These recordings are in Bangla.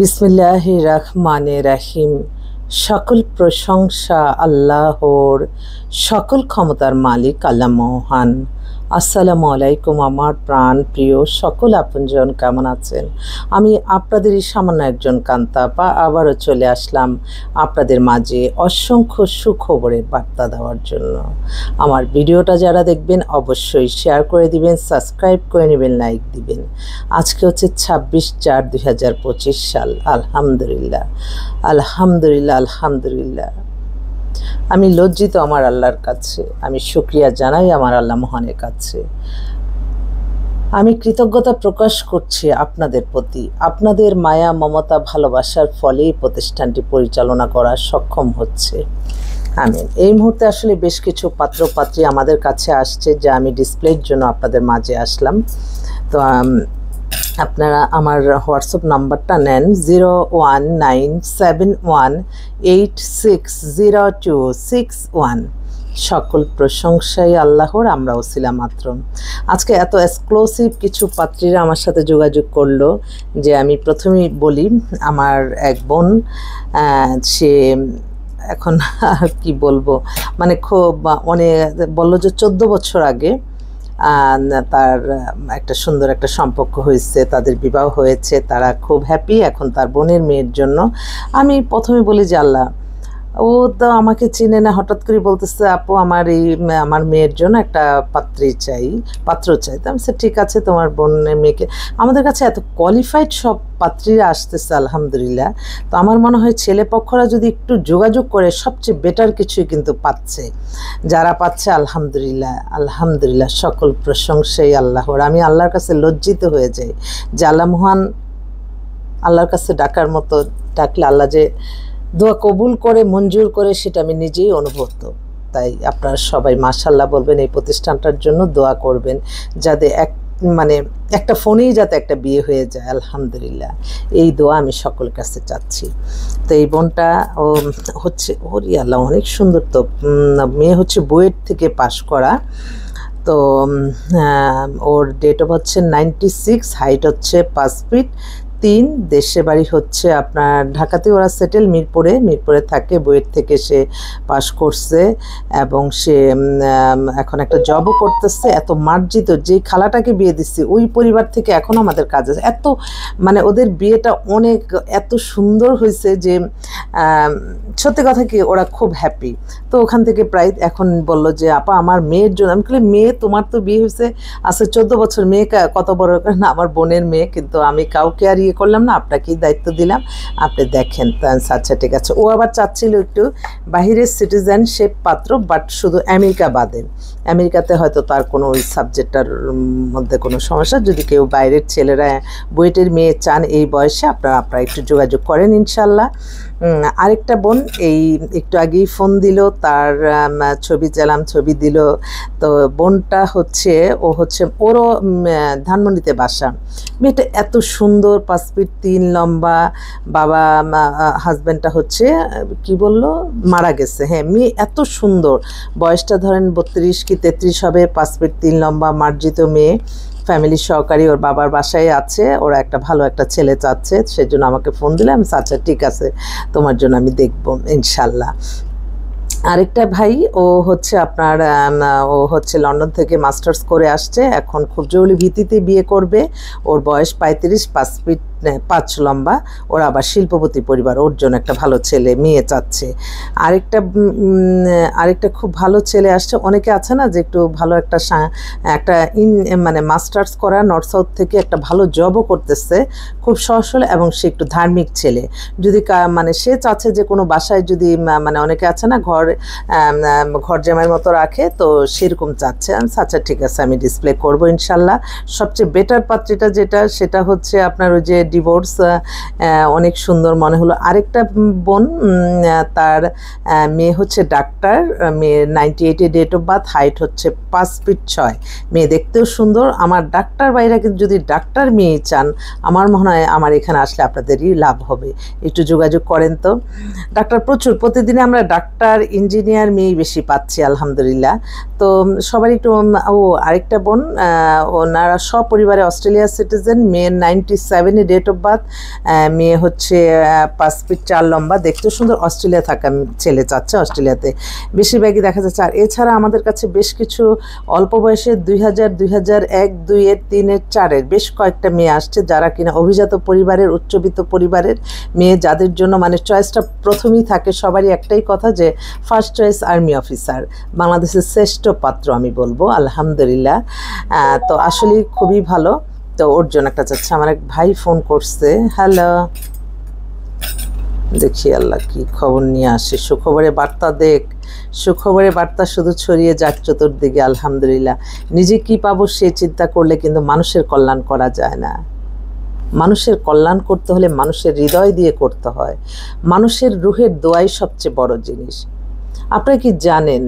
বিসমিল্লাহির রহমানির রহিম। সকল প্রশংসা আল্লাহর, সকল ক্ষমতার মালিক আল্লাহ মহান। আসসালামু আলাইকুম আমার প্রাণ প্রিয় সকল আপনজন, কেমন আছেন? আমি আপনাদেরই সামান্য একজন কান্তাপা আবারও চলে আসলাম আপনাদের মাঝে অসংখ্য সুখবরের বার্তা দেওয়ার জন্য। আমার ভিডিওটা যারা দেখবেন অবশ্যই শেয়ার করে দিবেন, সাবস্ক্রাইব করে নেবেন, লাইক দিবেন। আজকে হচ্ছে 26/4/2025 সাল। আলহামদুলিল্লাহ আলহামদুলিল্লাহ আলহামদুলিল্লাহ। আমি লজ্জিত আমার আল্লাহর কাছে, আমি শুকরিয়া জানাই আমার আল্লাহ মহানের কাছে। আমি কৃতজ্ঞতা প্রকাশ করছি আপনাদের প্রতি। আপনাদের মায়া মমতা ভালোবাসার ফলেই প্রতিষ্ঠানটি পরিচালনা করা সক্ষম হচ্ছে। আমিন। এই মুহূর্তে আসলে বেশ কিছু পাত্রপাত্রী আমাদের কাছে আসছে, যা আমি ডিসপ্লের জন্য আপনাদের মাঝে আসলাম। তো আপনারা আমার হোয়াটসঅ্যাপ নাম্বারটা নেন 01971860261। সকল প্রশংসাই আল্লাহর, আমরা ওসিলা মাত্র। আজকে এত এক্সক্লুসিভ কিছু পাত্রীরা আমার সাথে যোগাযোগ করলো যে আমি প্রথমেই বলি, আমার এক বোন, সে এখন আর কি বলবো, মানে খুব অনেক বললো যে 14 বছর আগে তার একটা সুন্দর একটা সম্পর্ক হয়েছে, তাদের বিবাহ হয়েছে, তারা খুব হ্যাপি এখন তার বোনের মেয়ের জন্য। আমি প্রথমে বলি যে আল্লাহ, ও তো আমাকে চিনে না, হঠাৎ করে বলতেছে আপু আমার আমার মেয়ের জন্য একটা পাত্র চাই। তো আমি ঠিক আছে, তোমার বোনের মেয়েকে, আমাদের কাছে এত কোয়ালিফাইড সব পাত্রীরা আসতেছে আলহামদুলিল্লাহ। তো আমার মনে হয় ছেলে পক্ষরা যদি একটু যোগাযোগ করে সবচেয়ে বেটার কিছুই কিন্তু পাচ্ছে, যারা পাচ্ছে আলহামদুলিল্লাহ আলহামদুলিল্লাহ। সকল প্রশংসাই আল্লাহর। আমি আল্লাহর কাছে লজ্জিত হয়ে যাই যে আল্লাহ মহান, আল্লাহর কাছে ডাকার মতো ডাকলে আল্লাহ যে দোয়া কবুল করে, মঞ্জুর করে, সেটা আমি নিজেই অনুভূত। তাই আপনারা সবাই মাশাআল্লাহ বলবেন, এই প্রতিষ্ঠানটার জন্য দোয়া করবেন, যাতে একটা ফোনেই যাতে একটা বিয়ে হয়ে যায় আলহামদুলিল্লাহ। এই দোয়া আমি সকল কাছে চাচ্ছি। তো এই বোনটা ও হচ্ছে, ওর আল্লাহ অনেক সুন্দর। তো মেয়ে হচ্ছে বুয়েট থেকে পাশ করা। তো ওর ডেট অফ হচ্ছে 96, হাইট হচ্ছে 5 ফিট 3, দেশে বাড়ি হচ্ছে আপনার ঢাকাতে, ওরা সেটেল মিরপুরে থাকে। বুয়েট থেকে সে পাশ করছে এবং সে এখন একটা জবও করতেছে। এত মার্জিত, যেই খালাটাকে বিয়ে দিচ্ছে ওই পরিবার থেকে এখনও আমাদের কাজ আছে। এত ওদের বিয়েটা অনেক এত সুন্দর হয়েছে যে সত্যি কথা কি, ওরা খুব হ্যাপি। তো ওখান থেকে প্রায় এখন বলল যে আপা আমার মেয়ের জন্য। আমি বলি মেয়ে তোমার তো বিয়ে হয়েছে আচ্ছা 14 বছর, মেয়ে কত বড়? না আমার বোনের মেয়ে, কিন্তু আমি কাউকে আর করলাম না, আপনাকেই দায়িত্ব দিলাম, আপনি দেখেন। আচ্ছা ঠিক আছে। ও আবার চাচ্ছিল একটু বাহিরের সিটিজেনশিপ পাত্র, বাট শুধু আমেরিকা বাদে। আমেরিকাতে হয়তো তার কোনো ওই সাবজেক্টটার মধ্যে কোনো সমস্যা, যদি কেউ বাইরের ছেলেরা বুয়েটের মেয়ে চান এই বয়সে, আপনারা একটু যোগাযোগ করেন ইনশাল্লাহ। আরেকটা বোন এই একটু আগেই ফোন দিল, তার ছবি দিল। তো বোনটা হচ্ছে, ও হচ্ছে ওরও ধানমন্ডিতে বাসা। মেয়েটা এত সুন্দর, 5 ফিট 3 লম্বা। বাবা হাজব্যান্ডটা হচ্ছে কি বললো, মারা গেছে। হ্যাঁ, মেয়ে এত সুন্দর, বয়সটা ধরেন 32 কি 33 হবে, 5 ফিট 3 লম্বা, মার্জিত মেয়ে, ফ্যামিলি সহকারী, ওর বাবার বাসায় আছে। ওরা একটা ভালো একটা ছেলে চাচ্ছে, সেজন্য আমাকে ফোন দিলাম। আচ্ছা ঠিক আছে, তোমার জন্য আমি দেখব ইনশাল্লাহ। আরেকটা ভাই, ও হচ্ছে আপনার ও হচ্ছে লন্ডন থেকে মাস্টার্স করে আসছে, এখন খুব জরুরি ভিত্তিতে বিয়ে করবে। ওর বয়স 35, 5 ফিট 5 লম্বা। ওর আবার শিল্পপতি পরিবার, ওর জন্য একটা ভালো ছেলে মেয়ে চাচ্ছে। আরেকটা খুব ভালো ছেলে আসছে। অনেকে আছে না যে একটু ভালো একটা মাস্টার্স করা, নর্থ সাউথ থেকে একটা ভালো জবও করতেছে, খুব সহসল, এবং সে একটু ধার্মিক ছেলে। যদি সে চাচ্ছে যে কোনো বাসায় যদি অনেকে আছে না ঘর জামাইয়ের মতো রাখে, তো সেরকম চাচ্ছে। আচ্ছা ঠিক আছে, আমি ডিসপ্লে করবো ইনশাল্লাহ। সবচেয়ে বেটার পাত্রীটা সেটা হচ্ছে আপনার ওই যে ডিভোর্স, অনেক সুন্দর মনে হলো। আরেকটা বোন, তার মেয়ে হচ্ছে ডাক্তার, মেয়ের 98 ডেট অফ বার্থ, হাইট হচ্ছে 5 ফিট 6। মেয়ে দেখতেও সুন্দর। আমার ডাক্তার বাইরে কিন্তু যদি ডাক্তার মেয়ে চান, আমার মনে হয় আমার এখানে আসলে আপনাদেরই লাভ হবে। একটু যোগাযোগ করেন। তো ডাক্তার প্রচুর, প্রতিদিনে আমরা ডাক্তার ইঞ্জিনিয়ার মেয়ে বেশি পাচ্ছি আলহামদুলিল্লাহ। তো সবার একটু আরেকটা বোন, ওনারা সপরিবারে অস্ট্রেলিয়া সিটিজেন, মেয়ের 97 ডেট ডেট অফ বার্থ, মেয়ে হচ্ছে 5 ফিট 4 লম্বা, দেখতেও সুন্দর, অস্ট্রেলিয়া থাকা ছেলে চাচ্ছে অস্ট্রেলিয়াতে বেশিরভাগই দেখা যাচ্ছে। আর এছাড়া আমাদের কাছে বেশ কিছু অল্প বয়সে 2000, 2001, 2-এর, 3-এর, 4-এর বেশ কয়েকটা মেয়ে আসছে যারা কিনা অভিজাত পরিবারের, উচ্চবিত্ত পরিবারের মেয়ে, যাদের জন্য মানে চয়েসটা প্রথমেই থাকে সবারই একটাই কথা যে ফার্স্ট চয়েস আর্মি অফিসার, বাংলাদেশের শ্রেষ্ঠ পাত্র আমি বলবো আলহামদুলিল্লাহ। তো আসলেই খুবই ভালো। তো ওর জন্য একটা চাচ্ছে। আমার এক ভাই ফোন করছে। হ্যালো, দেখি আল্লাহ কি খবর নিয়ে আসে। সুখবরের বার্তা দেখ, সুখবরের বার্তা শুধু ছড়িয়ে যাক চতুর্দিকে আলহামদুলিল্লাহ। নিজে কি পাবো সে চিন্তা করলে কিন্তু মানুষের কল্যাণ করা যায় না। মানুষের কল্যাণ করতে হলে মানুষের হৃদয় দিয়ে করতে হয়। মানুষের রুহের দোয়াই সবচেয়ে বড় জিনিস। আপনারা কি জানেন?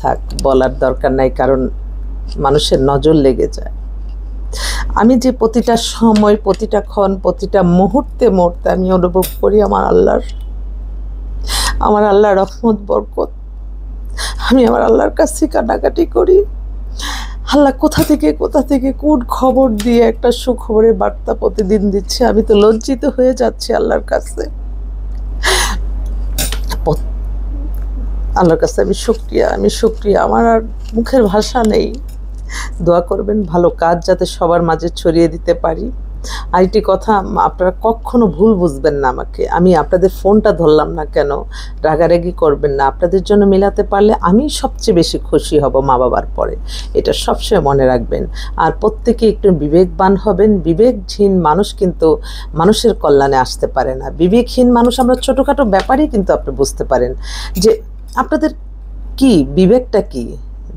থাক, বলার দরকার নাই, কারণ মানুষের নজর লেগে যায়। আমি যে প্রতিটা সময়, প্রতিটা ক্ষণ, প্রতিটা মুহূর্তে মুহূর্তে আমি অনুভব করি আমার আল্লাহর রহমত বরকত। আমি আমার আল্লাহর কাছে কান্নাকাটি করি, আল্লাহ কোথা থেকে কোন খবর দিয়ে একটা সুখবরের বার্তা প্রতিদিন দিচ্ছে। আমি তো লজ্জিত হয়ে যাচ্ছি আল্লাহর কাছে। আল্লাহর কাছে আমি শুকরিয়া, আমার আর মুখের ভাষা নেই। দোয়া করবেন ভালো কাজ যাতে সবার মাঝে ছড়িয়ে দিতে পারি। আরেকটি কথা, আপনারা কখনো ভুল বুঝবেন না আমাকে। আমি আপনাদের ফোনটা ধরলাম না কেন, রাগারাগি করবেন না। আপনাদের জন্য মেলাতে পারলে আমি সবচেয়ে বেশি খুশি হব মা বাবার পরে, এটা সবসময় মনে রাখবেন। আর প্রত্যেকে একটু বিবেকবান হবেন। বিবেকহীন মানুষ কিন্তু মানুষের কল্যাণে আসতে পারে না। বিবেকহীন মানুষ, আমরা ছোটোখাটো ব্যাপারেই কিন্তু আপনি বুঝতে পারেন যে আপনাদের কি বিবেকটা কি,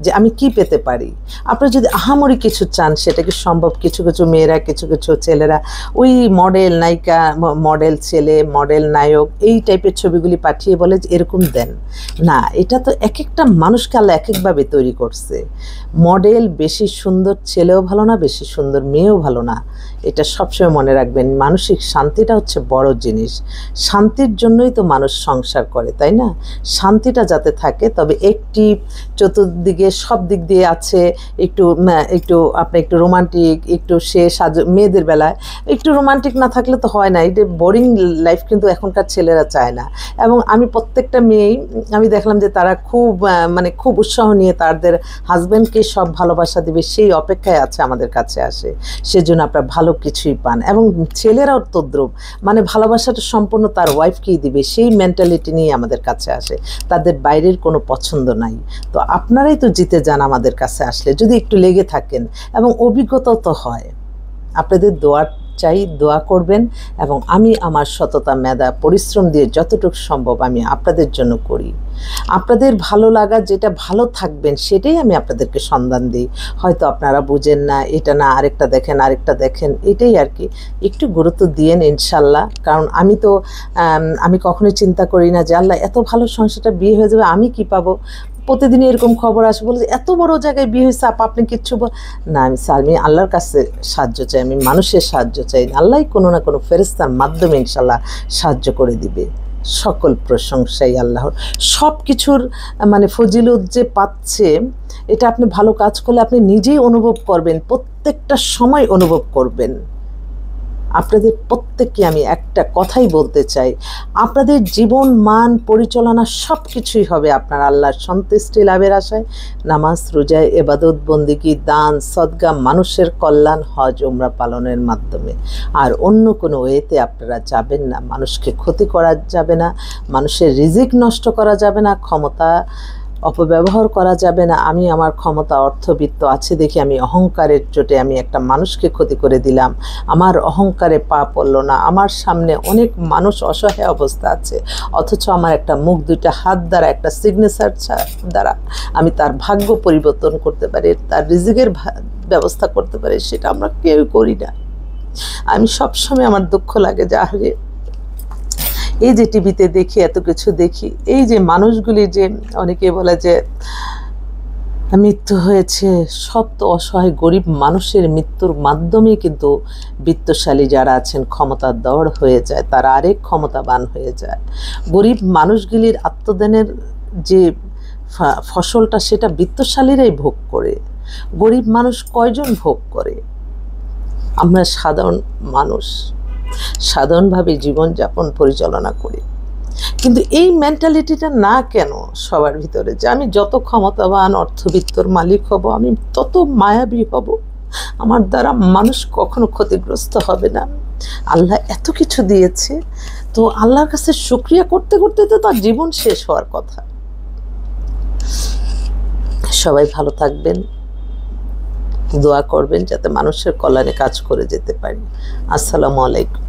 যে আমি কি পেতে পারি। আপনারা যদি আহামরি কিছু চান সেটা কি সম্ভব? কিছু কিছু মেয়েরা, কিছু কিছু ছেলেরা ওই মডেল নায়িকা, মডেল ছেলে, মডেল নায়ক এই টাইপের ছবিগুলি পাঠিয়ে বলে যে এরকম দেন না। এটা তো এক একটা মানুষকে আল্লাহ এক একভাবে তৈরি করছে। মডেল বেশি সুন্দর ছেলেও ভালো না, বেশি সুন্দর মেয়েও ভালো না। এটা সবসময় মনে রাখবেন। মানসিক শান্তিটা হচ্ছে বড় জিনিস। শান্তির জন্যই তো মানুষ সংসার করে, তাই না? শান্তিটা যাতে থাকে, তবে একটি চতুর্দিকে সব দিক দিয়ে আছে। আপনি একটু রোমান্টিক, একটু মেয়েদের বেলায় একটু রোমান্টিক না থাকলে তো হয় না। এটা বোরিং লাইফ কিন্তু এখনকার ছেলেরা চায় না। এবং আমি প্রত্যেকটা মেয়েই আমি দেখলাম যে তারা খুব উৎসাহ নিয়ে তাদের হাজব্যান্ডকে সব ভালোবাসা দেবে সেই অপেক্ষায় আছে, আমাদের কাছে আসে। সেজন্য আপনারা ভালো কিছুই পান। এবং ছেলেরাও তদ্রুপ, ভালোবাসাটা সম্পূর্ণ তার ওয়াইফকেই দিবে সেই মেন্টালিটি নিয়ে আমাদের কাছে আসে। তাদের বাইরের কোনো পছন্দ নাই। তো আপনারাই তো জিতে যান আমাদের কাছে আসলে, যদি একটু লেগে থাকেন এবং অভিজ্ঞতাও তো হয়। আপনাদের দোয়া করবেন। এবং আমি আমার সততা, মেধা, পরিশ্রম দিয়ে যতটুকু সম্ভব আমি আপনাদের জন্য করি। আপনাদের ভালো লাগা, যেটা ভালো থাকবেন সেটাই আমি আপনাদেরকে সন্ধান দিই। হয়তো আপনারা বুঝেন না, এটা না আরেকটা দেখেন, এটাই আর কি। একটু গুরুত্ব দিয়েন ইনশাল্লাহ। কারণ আমি কখনোই চিন্তা করি না যে আল্লাহ এত ভালো সংসারটা বিয়ে হয়ে যাবে, আমি কি পাবো। প্রতিদিনই এরকম খবর আসে, বলে যে এত বড় জায়গায় বিয়ে হয়েছে আপনি কিচ্ছু না। আমি আল্লাহর কাছে সাহায্য চাই, আমি মানুষের সাহায্য চাই। আল্লাহই কোনো না কোনো ফেরেশতার মাধ্যমে ইনশাল্লাহ সাহায্য করে দিবে। সকল প্রশংসাই আল্লাহর। সব কিছুর ফজিলত যে পাচ্ছে, এটা আপনি ভালো কাজ করলে আপনি নিজেই অনুভব করবেন, প্রত্যেকটা সময় অনুভব করবেন। আপনাদের প্রত্যেককে আমি একটা কথাই বলতে চাই, আপনাদের জীবন মান পরিচালনা সব কিছুই হবে আপনার আল্লাহর সন্তুষ্টি লাভের আশায়। নামাজ, রোজা, ইবাদত, বন্দেগী, দান, সদকা, মানুষের কল্যাণ, হজ, উমরা পালনের মাধ্যমে। আর অন্য কোনো ওয়েতে আপনারা যাবেন না। মানুষকে ক্ষতি করা যাবে না, মানুষের রিজিক নষ্ট করা যাবে না, ক্ষমতা অপব্যবহার করা যাবে না। আমি আমার ক্ষমতা, অর্থবিত্ত আছে দেখে আমি অহংকারের চোটে আমি একটা মানুষকে ক্ষতি করে দিলাম, আমার অহংকারে পা পড়ল না। আমার সামনে অনেক মানুষ অসহায় অবস্থা আছে, অথচ আমার একটা মুখ, দুইটা হাত দ্বারা, একটা সিগনেচার দ্বারা আমি তার ভাগ্য পরিবর্তন করতে পারি, তার রিজিকের ব্যবস্থা করতে পারি। সেটা আমরা কেউ করি না। আমি সবসময় আমার দুঃখ লাগে যে আরে এই যে টিভিতে দেখি, এত কিছু দেখি, এই যে মানুষগুলি যে অনেকে বলে যে মৃত্যু হয়েছে, সব তো অসহায় গরিব মানুষের মৃত্যুর মাধ্যমে কিন্তু বিত্তশালী যারা আছেন ক্ষমতাধর হয়ে যায়, তারা আরেক ক্ষমতাবান হয়ে যায়। গরিব মানুষগুলির আত্মদানের যে ফসলটা সেটা বিত্তশালীরাই ভোগ করে। গরিব মানুষ কয়জন ভোগ করে? আমরা সাধারণ মানুষ, সাধারণভাবে জীবনযাপন পরিচালনা করি, কিন্তু এই মেন্টালিটিটা না কেন সবার ভিতরে যে আমি যত ক্ষমতাবান অর্থবিত্তর মালিক হব, আমি তত মায়াবী হব, আমার দ্বারা মানুষ কখনো ক্ষতিগ্রস্ত হবে না। আল্লাহ এত কিছু দিয়েছে, তো আল্লাহর কাছে শুকরিয়া করতে করতে তো তার জীবন শেষ হওয়ার কথা। সবাই ভালো থাকবেন, দোয়া করবেন যাতে মানুষের কল্যাণে কাজ করে যেতে পারি। আসসালামু আলাইকুম।